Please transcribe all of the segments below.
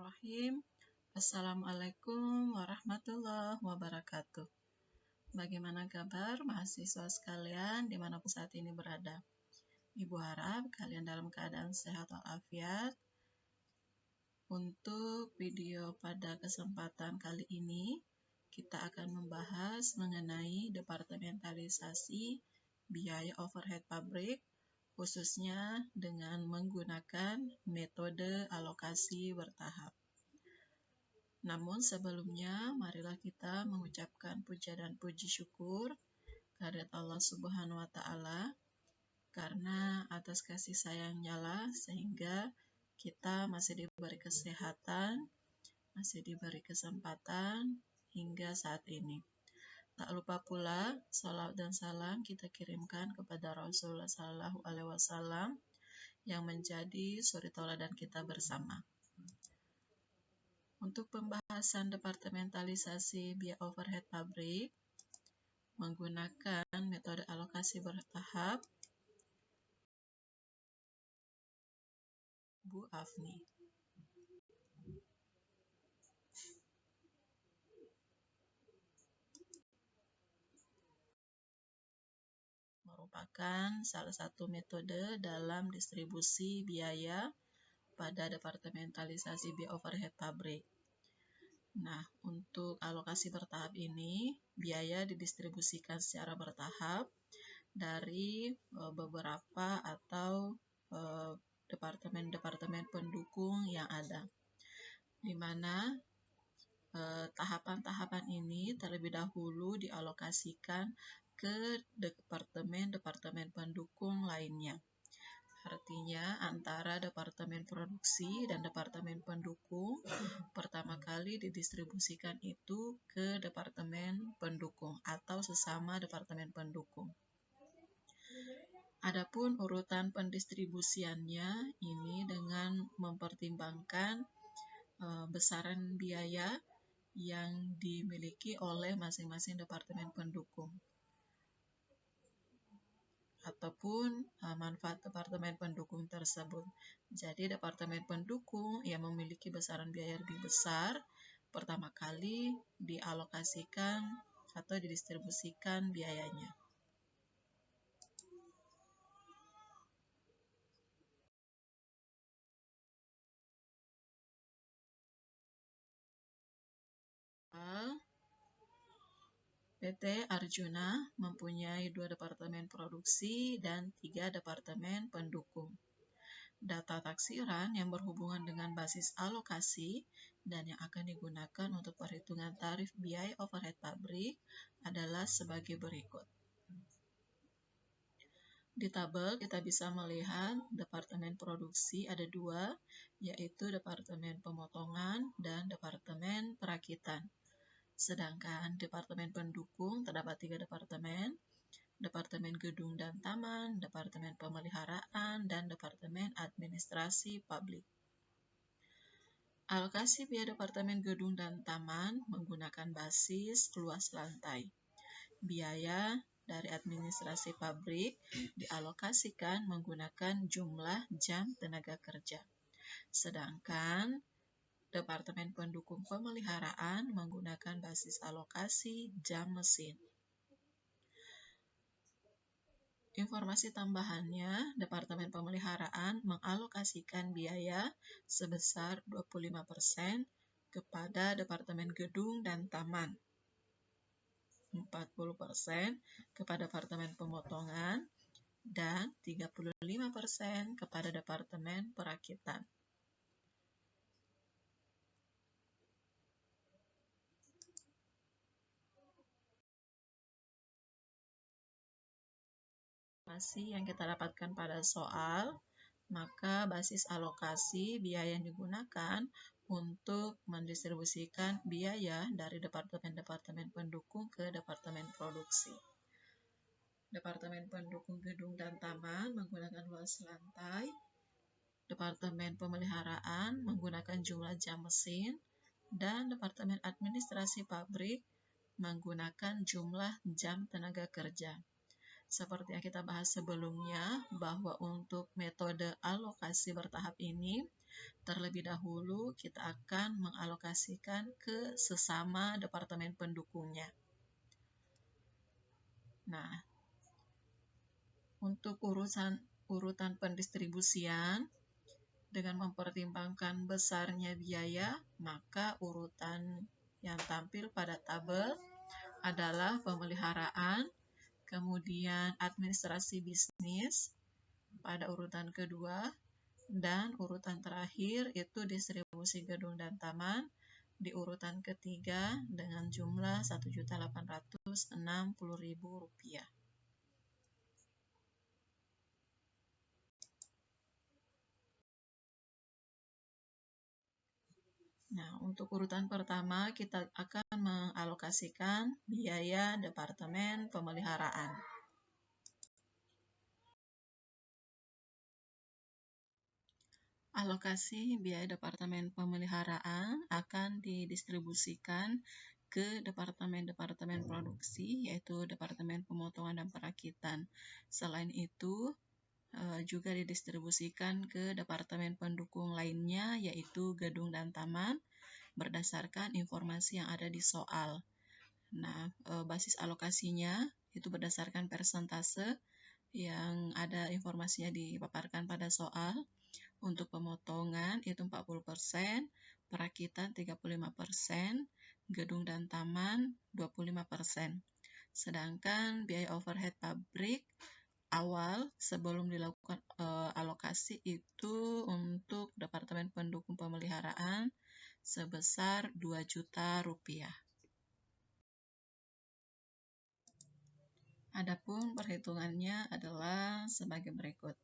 Bismillahirrahmanirrahim. Assalamualaikum warahmatullahi wabarakatuh. Bagaimana kabar mahasiswa sekalian dimanapun saat ini berada? Ibu harap kalian dalam keadaan sehat walafiat. Untuk video pada kesempatan kali ini, kita akan membahas mengenai departementalisasi biaya overhead pabrik, khususnya dengan menggunakan metode alokasi bertahap. Namun sebelumnya, marilah kita mengucapkan puja dan puji syukur kehadirat Allah Subhanahu wa Ta'ala, karena atas kasih sayangnya lah sehingga kita masih diberi kesehatan, masih diberi kesempatan hingga saat ini. Tak lupa pula, salawat dan salam kita kirimkan kepada Rasulullah SAW yang menjadi suri tauladan kita bersama. Untuk pembahasan departementalisasi biaya overhead pabrik menggunakan metode alokasi bertahap, Bu Afni. Merupakan salah satu metode dalam distribusi biaya pada departementalisasi biaya overhead pabrik. Nah, untuk alokasi bertahap ini, biaya didistribusikan secara bertahap dari beberapa atau departemen-departemen pendukung yang ada, di mana tahapan-tahapan ini terlebih dahulu dialokasikan ke departemen-departemen pendukung lainnya. Artinya antara departemen produksi dan departemen pendukung pertama kali didistribusikan itu ke departemen pendukung atau sesama departemen pendukung. Adapun urutan pendistribusiannya ini dengan mempertimbangkan besaran biaya yang dimiliki oleh masing-masing departemen pendukung ataupun manfaat departemen pendukung tersebut. Jadi departemen pendukung yang memiliki besaran biaya lebih besar pertama kali dialokasikan atau didistribusikan biayanya. PT Arjuna mempunyai 2 departemen produksi dan 3 departemen pendukung. Data taksiran yang berhubungan dengan basis alokasi dan yang akan digunakan untuk perhitungan tarif biaya overhead pabrik adalah sebagai berikut. Di tabel kita bisa melihat departemen produksi ada 2, yaitu departemen pemotongan dan departemen perakitan. Sedangkan departemen pendukung terdapat 3 departemen, departemen gedung dan taman, departemen pemeliharaan, dan departemen administrasi publik. Alokasi biaya departemen gedung dan taman menggunakan basis luas lantai. Biaya dari administrasi pabrik dialokasikan menggunakan jumlah jam tenaga kerja. Sedangkan departemen pendukung pemeliharaan menggunakan basis alokasi jam mesin. Informasi tambahannya, departemen pemeliharaan mengalokasikan biaya sebesar 25% kepada departemen gedung dan taman, 40% kepada departemen pemotongan, dan 35% kepada departemen perakitan. Informasi yang kita dapatkan pada soal, maka basis alokasi biaya yang digunakan untuk mendistribusikan biaya dari departemen-departemen pendukung ke departemen produksi. Departemen pendukung gedung dan taman menggunakan luas lantai, departemen pemeliharaan menggunakan jumlah jam mesin, dan departemen administrasi pabrik menggunakan jumlah jam tenaga kerja. Seperti yang kita bahas sebelumnya, bahwa untuk metode alokasi bertahap ini terlebih dahulu kita akan mengalokasikan ke sesama departemen pendukungnya. Nah, untuk urutan pendistribusian, dengan mempertimbangkan besarnya biaya, maka urutan yang tampil pada tabel adalah pemeliharaan, kemudian administrasi bisnis pada urutan kedua, dan urutan terakhir itu distribusi gedung dan taman di urutan ketiga dengan jumlah Rp1.860.000. Nah, untuk urutan pertama kita akan mengalokasikan biaya Departemen Pemeliharaan. Alokasi biaya Departemen Pemeliharaan akan didistribusikan ke departemen-departemen produksi, yaitu Departemen Pemotongan dan Perakitan. Selain itu, juga didistribusikan ke departemen pendukung lainnya, yaitu Gedung dan Taman, berdasarkan informasi yang ada di soal. Nah, basis alokasinya itu berdasarkan persentase yang ada informasinya dipaparkan pada soal. Untuk pemotongan itu 40%, perakitan 35%, gedung dan taman 25%. Sedangkan biaya overhead pabrik awal sebelum dilakukan alokasi itu untuk Departemen Pendukung Pemeliharaan sebesar Rp2 juta. Adapun perhitungannya adalah sebagai berikut.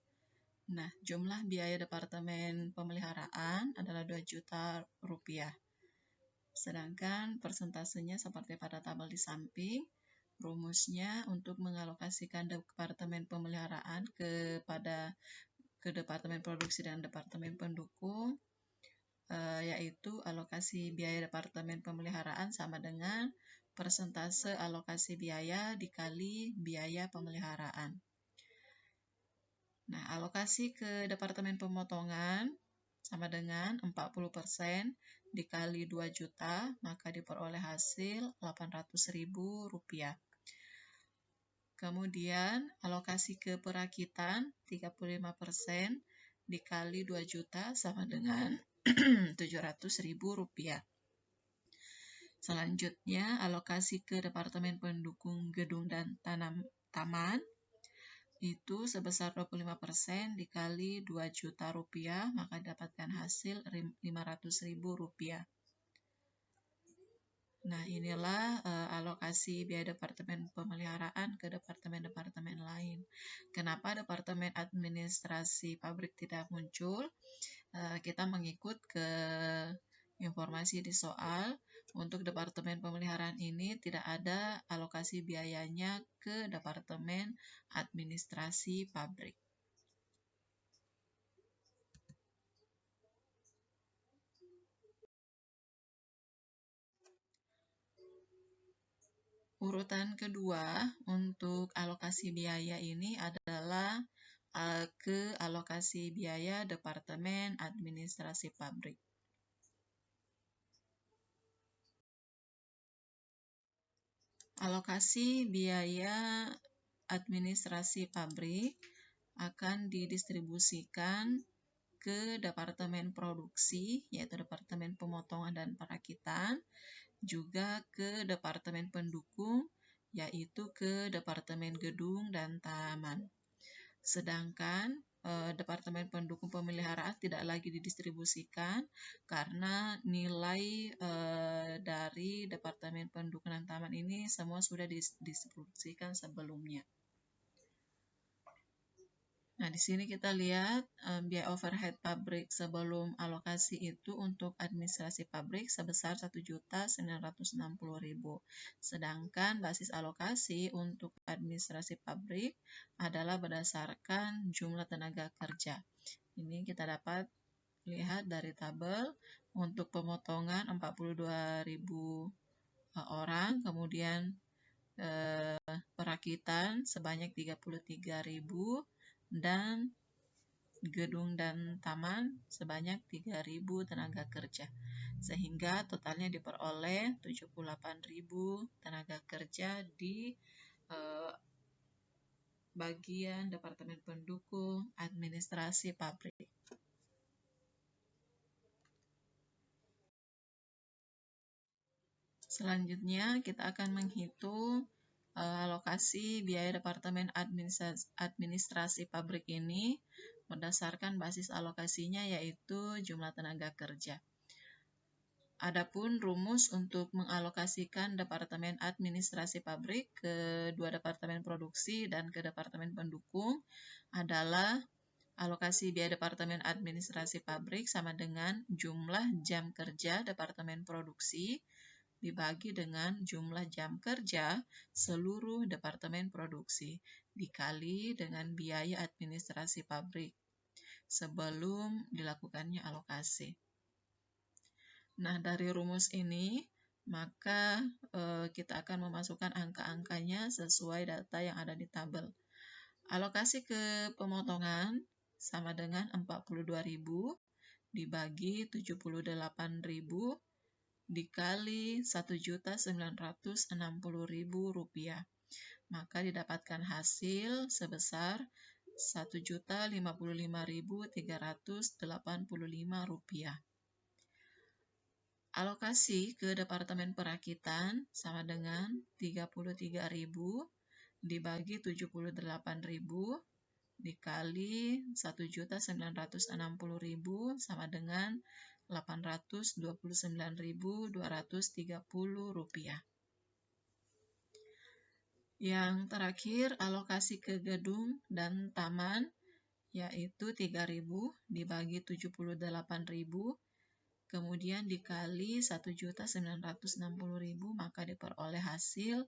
Nah, jumlah biaya Departemen Pemeliharaan adalah Rp2 juta. Sedangkan persentasenya seperti pada tabel di samping. Rumusnya untuk mengalokasikan Departemen Pemeliharaan ke Departemen Produksi dan Departemen Pendukung, yaitu alokasi biaya Departemen Pemeliharaan sama dengan persentase alokasi biaya dikali biaya pemeliharaan. Nah, alokasi ke Departemen Pemotongan sama dengan 40% dikali 2 juta, maka diperoleh hasil Rp800.000. Kemudian, alokasi ke perakitan 35% dikali 2 juta sama dengan Rp700.000. Selanjutnya, alokasi ke Departemen Pendukung Gedung dan Taman itu sebesar 25% dikali Rp2 juta, maka dapatkan hasil Rp500.000. Nah, inilah alokasi biaya Departemen Pemeliharaan ke departemen-departemen lain. Kenapa Departemen Administrasi Pabrik tidak muncul? Kita mengikut ke informasi di soal. Untuk Departemen Pemeliharaan ini tidak ada alokasi biayanya ke Departemen Administrasi Pabrik. Urutan kedua untuk alokasi biaya ini adalah ke alokasi biaya Departemen Administrasi Pabrik. Alokasi biaya administrasi pabrik akan didistribusikan ke Departemen Produksi, yaitu Departemen Pemotongan dan Perakitan, juga ke Departemen Pendukung, yaitu ke Departemen Gedung dan Taman. Sedangkan Departemen Pendukung Pemeliharaan tidak lagi didistribusikan karena nilai dari Departemen Pendukung dan Taman ini semua sudah didistribusikan sebelumnya. Nah, di sini kita lihat biaya overhead pabrik sebelum alokasi itu untuk administrasi pabrik sebesar Rp1.960.000. Sedangkan basis alokasi untuk administrasi pabrik adalah berdasarkan jumlah tenaga kerja. Ini kita dapat lihat dari tabel untuk pemotongan 42.000 orang, kemudian perakitan sebanyak 33.000 dan gedung dan taman sebanyak 3.000 tenaga kerja. Sehingga totalnya diperoleh 78.000 tenaga kerja di bagian Departemen Pendukung Administrasi Pabrik. Selanjutnya kita akan menghitung alokasi biaya Departemen Administrasi Pabrik ini berdasarkan basis alokasinya yaitu jumlah tenaga kerja. Adapun rumus untuk mengalokasikan Departemen Administrasi Pabrik ke dua Departemen Produksi dan ke Departemen Pendukung adalah alokasi biaya Departemen Administrasi Pabrik sama dengan jumlah jam kerja Departemen Produksi dibagi dengan jumlah jam kerja seluruh Departemen Produksi dikali dengan biaya administrasi pabrik sebelum dilakukannya alokasi. Nah, dari rumus ini, maka kita akan memasukkan angka-angkanya sesuai data yang ada di tabel. Alokasi ke pemotongan sama dengan 42.000 dibagi 78.000 dikali 1.960.000 rupiah. Maka didapatkan hasil sebesar 1.055.385 rupiah. Alokasi ke Departemen Perakitan sama dengan 33.000 dibagi 78.000 dikali 1.960.000 sama dengan 829.230 rupiah. Yang terakhir, alokasi ke gedung dan taman yaitu 3.000 dibagi 78.000 kemudian dikali 1.960.000 maka diperoleh hasil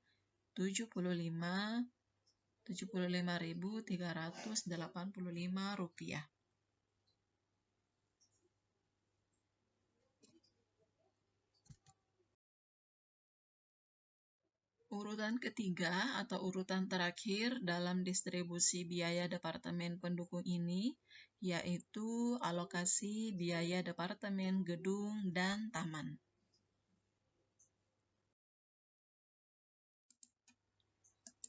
75.385 rupiah. Urutan ketiga atau urutan terakhir dalam distribusi biaya Departemen Pendukung ini yaitu alokasi biaya Departemen Gedung dan Taman.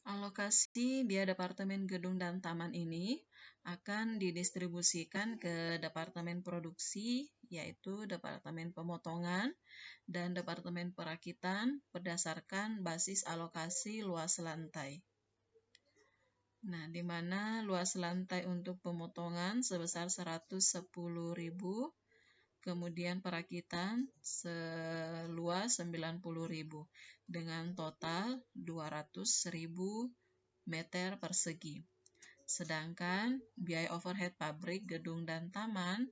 Alokasi biaya Departemen Gedung dan Taman ini akan didistribusikan ke Departemen Produksi, yaitu Departemen Pemotongan, dan Departemen Perakitan berdasarkan basis alokasi luas lantai. Nah, di mana luas lantai untuk pemotongan sebesar 110.000, kemudian perakitan seluas 90.000 dengan total 200.000 meter persegi. Sedangkan biaya overhead pabrik, gedung, dan taman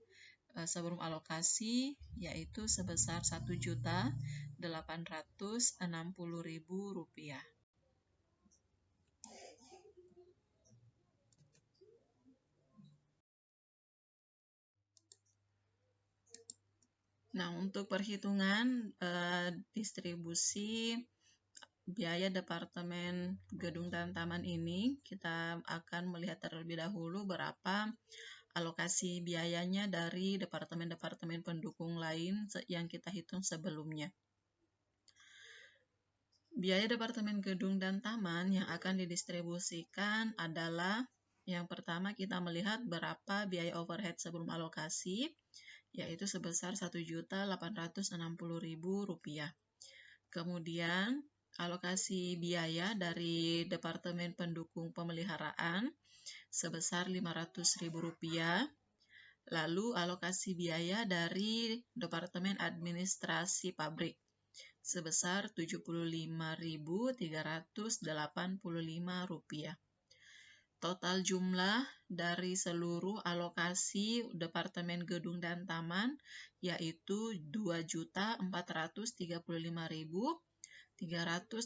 sebelum alokasi yaitu sebesar 1.860.000 rupiah. Nah, untuk perhitungan distribusi biaya Departemen Gedung dan Taman ini, kita akan melihat terlebih dahulu berapa alokasi biayanya dari departemen-departemen pendukung lain yang kita hitung sebelumnya. Biaya Departemen Gedung dan Taman yang akan didistribusikan adalah yang pertama kita melihat berapa biaya overhead sebelum alokasi, yaitu sebesar 1.860.000 rupiah. Kemudian alokasi biaya dari Departemen Pendukung Pemeliharaan sebesar 500.000 rupiah. Lalu alokasi biaya dari Departemen Administrasi Pabrik sebesar 75.385 rupiah. Total jumlah dari seluruh alokasi Departemen Gedung dan Taman yaitu 2.435.385.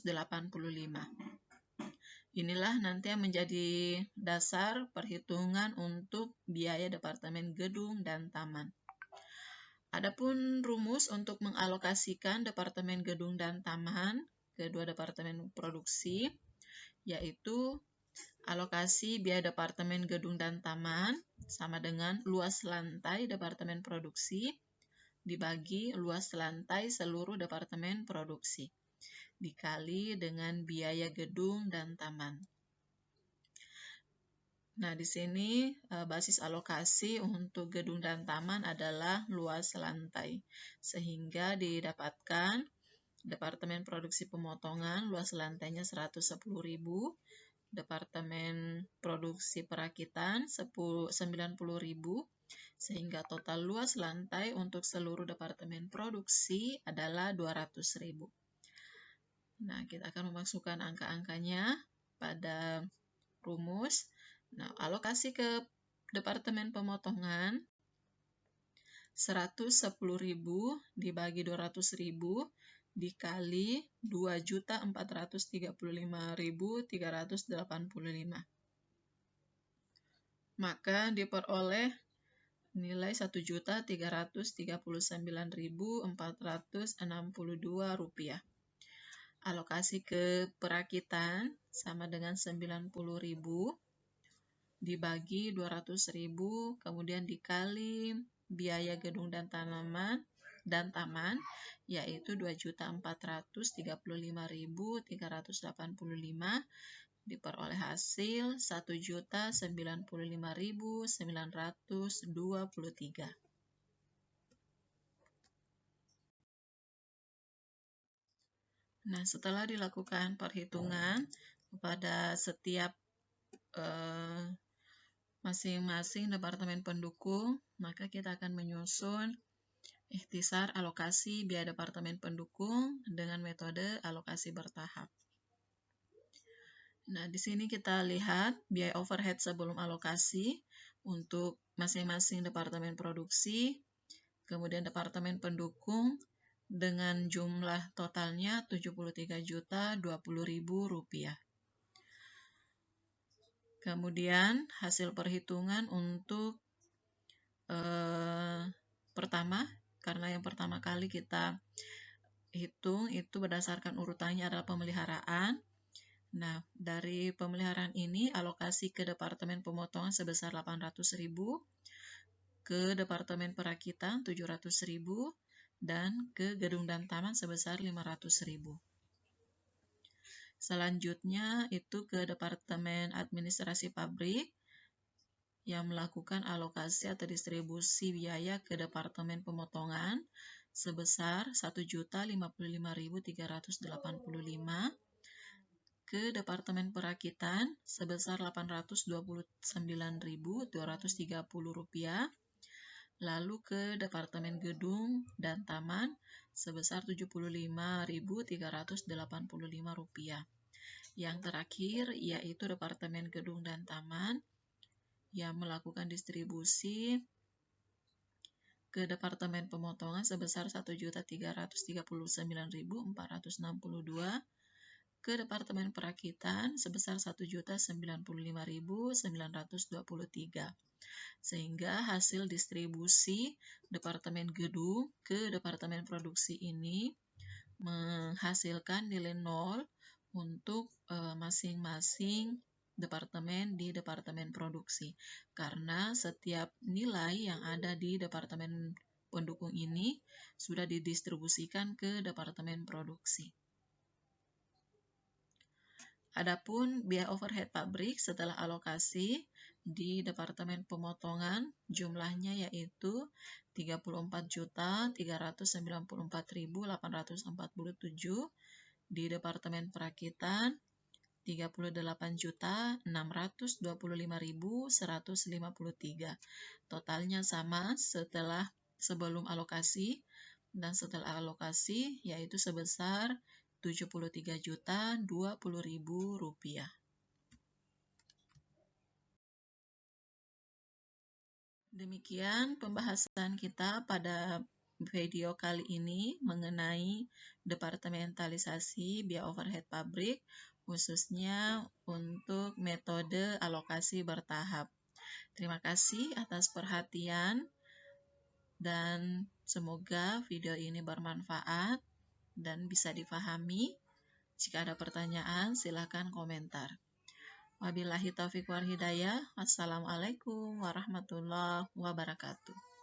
Inilah nanti yang menjadi dasar perhitungan untuk biaya Departemen Gedung dan Taman. Adapun rumus untuk mengalokasikan Departemen Gedung dan Taman ke dua Departemen Produksi yaitu Alokasi biaya departemen gedung dan taman sama dengan luas lantai departemen produksi dibagi luas lantai seluruh departemen produksi dikali dengan biaya gedung dan taman. Nah, di sini basis alokasi untuk gedung dan taman adalah luas lantai, sehingga didapatkan departemen produksi pemotongan luas lantainya 110.000, departemen produksi perakitan 90.000, sehingga total luas lantai untuk seluruh departemen produksi adalah 200.000. Nah, kita akan memasukkan angka-angkanya pada rumus. Nah, alokasi ke departemen pemotongan 110.000 dibagi 200.000 dikali 2.435.385. Maka diperoleh nilai 1.339.462 rupiah. Alokasi ke perakitan sama dengan 90.000 dibagi 200.000 kemudian dikali biaya gedung dan taman yaitu 2.435.385 diperoleh hasil 1.095.923. Nah, setelah dilakukan perhitungan kepada setiap masing-masing departemen pendukung, maka kita akan menyusun ikhtisar alokasi biaya departemen pendukung dengan metode alokasi bertahap. Nah, di sini kita lihat biaya overhead sebelum alokasi untuk masing-masing departemen produksi, kemudian departemen pendukung dengan jumlah totalnya Rp73.020.000. Kemudian hasil perhitungan untuk pertama, karena yang pertama kali kita hitung itu berdasarkan urutannya adalah pemeliharaan. Nah, dari pemeliharaan ini alokasi ke departemen pemotongan sebesar 800.000, ke departemen perakitan 700.000, dan ke gedung dan taman sebesar 500.000. Selanjutnya itu ke departemen administrasi pabrik yang melakukan alokasi atau distribusi biaya ke departemen pemotongan sebesar 1.055.385, ke departemen perakitan sebesar 829.230 rupiah, lalu ke departemen gedung dan taman sebesar 75.385 rupiah. Yang terakhir yaitu departemen gedung dan taman yang melakukan distribusi ke departemen pemotongan sebesar 1.339.462, ke departemen perakitan sebesar 1.095.923. Sehingga hasil distribusi departemen gedung ke departemen produksi ini menghasilkan nilai 0 untuk masing-masing departemen di departemen produksi. Karena setiap nilai yang ada di departemen pendukung ini sudah didistribusikan ke departemen produksi. Adapun biaya overhead pabrik setelah alokasi di departemen pemotongan jumlahnya yaitu 34.394.847, di departemen perakitan 38.625.153. Totalnya sama sebelum alokasi dan setelah alokasi yaitu sebesar Rp73.020.000. Demikian pembahasan kita pada video kali ini mengenai departementalisasi biaya overhead pabrik, khususnya untuk metode alokasi bertahap. Terima kasih atas perhatian dan semoga video ini bermanfaat dan bisa dipahami. Jika ada pertanyaan, silakan komentar. Wabillahi taufiq wal hidayah. Wassalamualaikum warahmatullahi wabarakatuh.